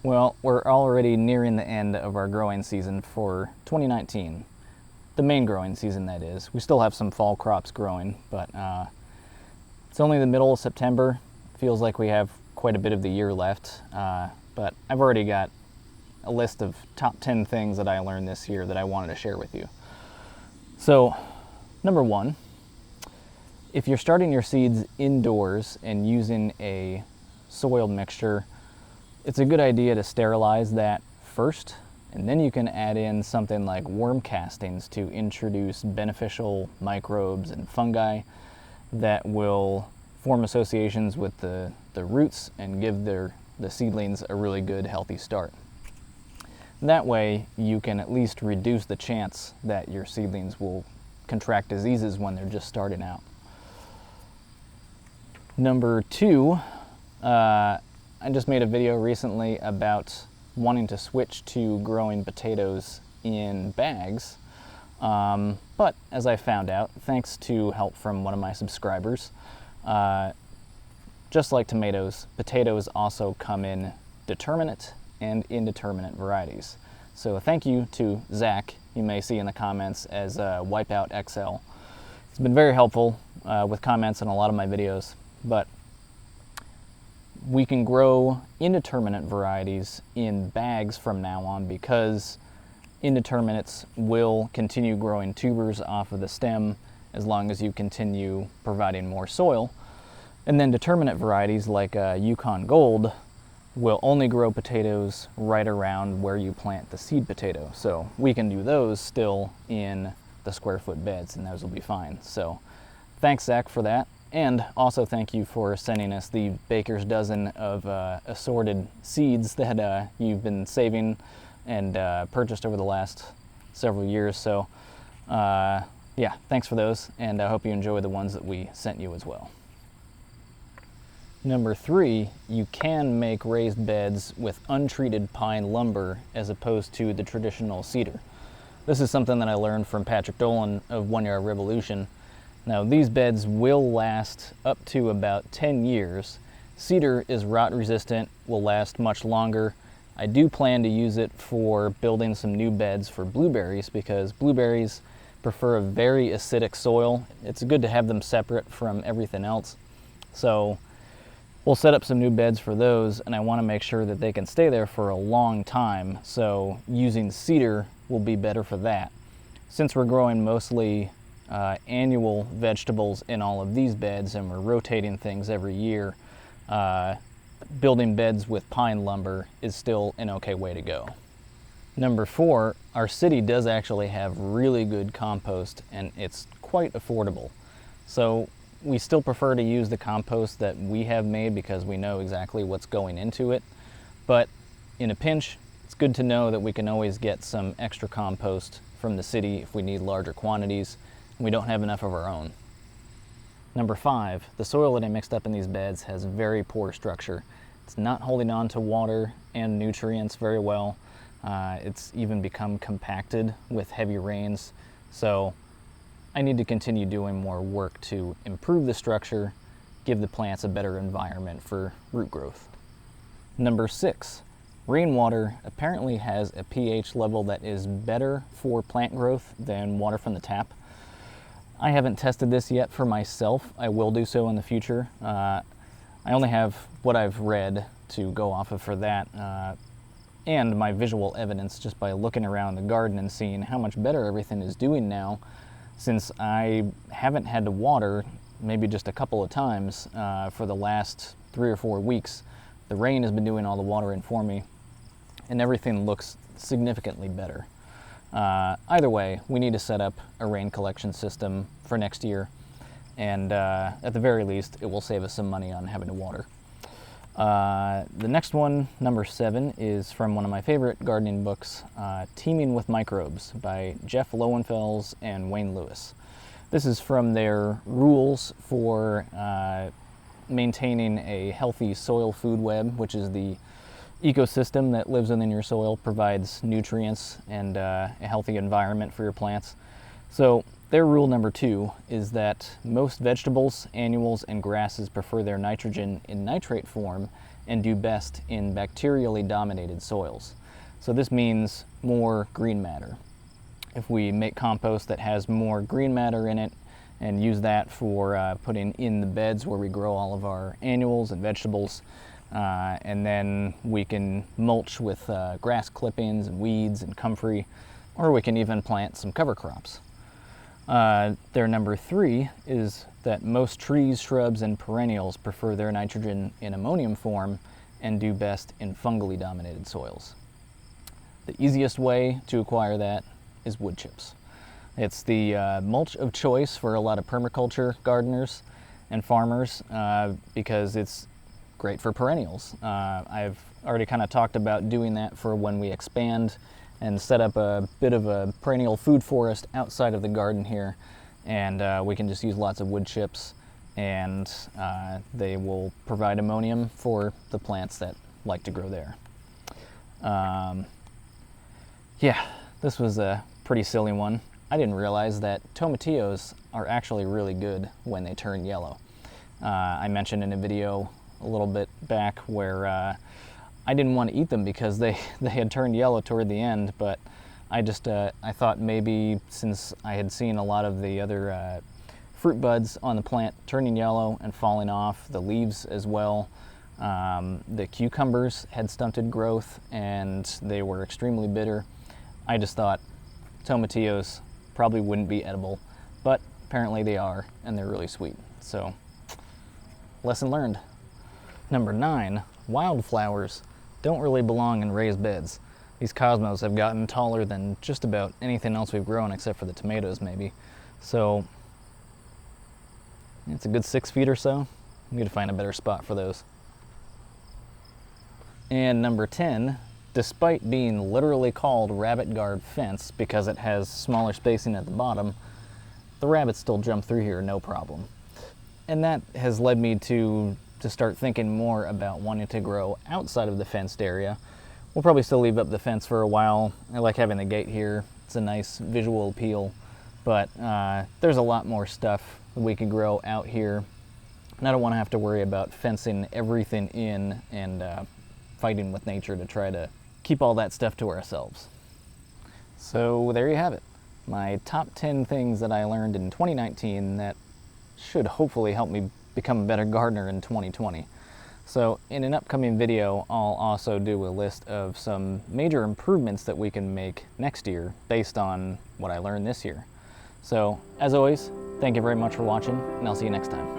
Well, we're already nearing the end of our growing season for 2019. The main growing season, that is. We still have some fall crops growing, but it's only the middle of September. Feels like we have quite a bit of the year left, but I've already got a list of top 10 things that I learned this year that I wanted to share with you. So, number one, if you're starting your seeds indoors and using a soil mixture, it's a good idea to sterilize that first, and then you can add in something like worm castings to introduce beneficial microbes and fungi that will form associations with the roots and give the seedlings a really good, healthy start. That way, you can at least reduce the chance that your seedlings will contract diseases when they're just starting out. Number two, I just made a video recently about wanting to switch to growing potatoes in bags, but as I found out, thanks to help from one of my subscribers, just like tomatoes, potatoes also come in determinate and indeterminate varieties. So thank you to Zach, you may see in the comments as Wipeout XL. It's been very helpful with comments on a lot of my videos, but we can grow indeterminate varieties in bags from now on because indeterminates will continue growing tubers off of the stem as long as you continue providing more soil. And then determinate varieties like Yukon Gold will only grow potatoes right around where you plant the seed potato. So we can do those still in the square foot beds and those will be fine. So thanks, Zach, for that. And also thank you for sending us the baker's dozen of assorted seeds that you've been saving and purchased over the last several years. So yeah, thanks for those, and I hope you enjoy the ones that we sent you as well. Number three, you can make raised beds with untreated pine lumber as opposed to the traditional cedar. This is something that I learned from Patrick Dolan of 1 Yard Revolution. Now, these beds will last up to about 10 years. Cedar is rot resistant, will last much longer. I do plan to use it for building some new beds for blueberries because blueberries prefer a very acidic soil. It's good to have them separate from everything else. So we'll set up some new beds for those, and I want to make sure that they can stay there for a long time. So using cedar will be better for that. Since we're growing mostly annual vegetables in all of these beds and we're rotating things every year, building beds with pine lumber is still an okay way to go. Number four, our city does actually have really good compost and it's quite affordable. So we still prefer to use the compost that we have made because we know exactly what's going into it. But in a pinch, it's good to know that we can always get some extra compost from the city if we need larger quantities and we don't have enough of our own. Number five, the soil that I mixed up in these beds has very poor structure. It's not holding on to water and nutrients very well. It's even become compacted with heavy rains. So I need to continue doing more work to improve the structure, give the plants a better environment for root growth. Number six, rainwater apparently has a pH level that is better for plant growth than water from the tap. I haven't tested this yet for myself. I will do so in the future. I only have what I've read to go off of for that, and my visual evidence just by looking around the garden and seeing how much better everything is doing now, since I haven't had to water maybe just a couple of times for the last 3 or 4 weeks. The rain has been doing all the watering for me, and everything looks significantly better. Either way, we need to set up a rain collection system for next year, and at the very least, it will save us some money on having to water. The next one, number 7, is from one of my favorite gardening books, Teeming with Microbes by Jeff Lowenfels and Wayne Lewis. This is from their rules for maintaining a healthy soil food web, which is the ecosystem that lives within your soil, provides nutrients and a healthy environment for your plants. So their rule number 2 is that most vegetables, annuals, and grasses prefer their nitrogen in nitrate form and do best in bacterially dominated soils. So this means more green matter. If we make compost that has more green matter in it and use that for putting in the beds where we grow all of our annuals and vegetables, and then we can mulch with grass clippings and weeds and comfrey, or we can even plant some cover crops. Their number 3 is that most trees, shrubs, and perennials prefer their nitrogen in ammonium form and do best in fungally dominated soils. The easiest way to acquire that is wood chips. It's the mulch of choice for a lot of permaculture gardeners and farmers because it's great for perennials. I've already kind of talked about doing that for when we expand and set up a bit of a perennial food forest outside of the garden here, and we can just use lots of wood chips, and they will provide ammonium for the plants that like to grow there. Yeah, this was a pretty silly one. I didn't realize that tomatillos are actually really good when they turn yellow. I mentioned in a video a little bit back where I didn't want to eat them because they had turned yellow toward the end, but I thought maybe since I had seen a lot of the other fruit buds on the plant turning yellow and falling off, the leaves as well, the cucumbers had stunted growth and they were extremely bitter. I just thought tomatillos probably wouldn't be edible, but apparently they are, and they're really sweet. So, lesson learned. Number 9, wildflowers don't really belong in raised beds. These cosmos have gotten taller than just about anything else we've grown except for the tomatoes maybe. So it's a good 6 feet or so. I'm going to find a better spot for those. And number 10, despite being literally called rabbit guard fence because it has smaller spacing at the bottom, the rabbits still jump through here no problem. And that has led me to start thinking more about wanting to grow outside of the fenced area. We'll probably still leave up the fence for a while. I like having the gate here. It's a nice visual appeal, but there's a lot more stuff that we can grow out here. And I don't want to have to worry about fencing everything in and fighting with nature to try to keep all that stuff to ourselves. So there you have it. My top 10 things that I learned in 2019 that should hopefully help me become a better gardener in 2020. So in an upcoming video, I'll also do a list of some major improvements that we can make next year based on what I learned this year. So as always, thank you very much for watching, and I'll see you next time.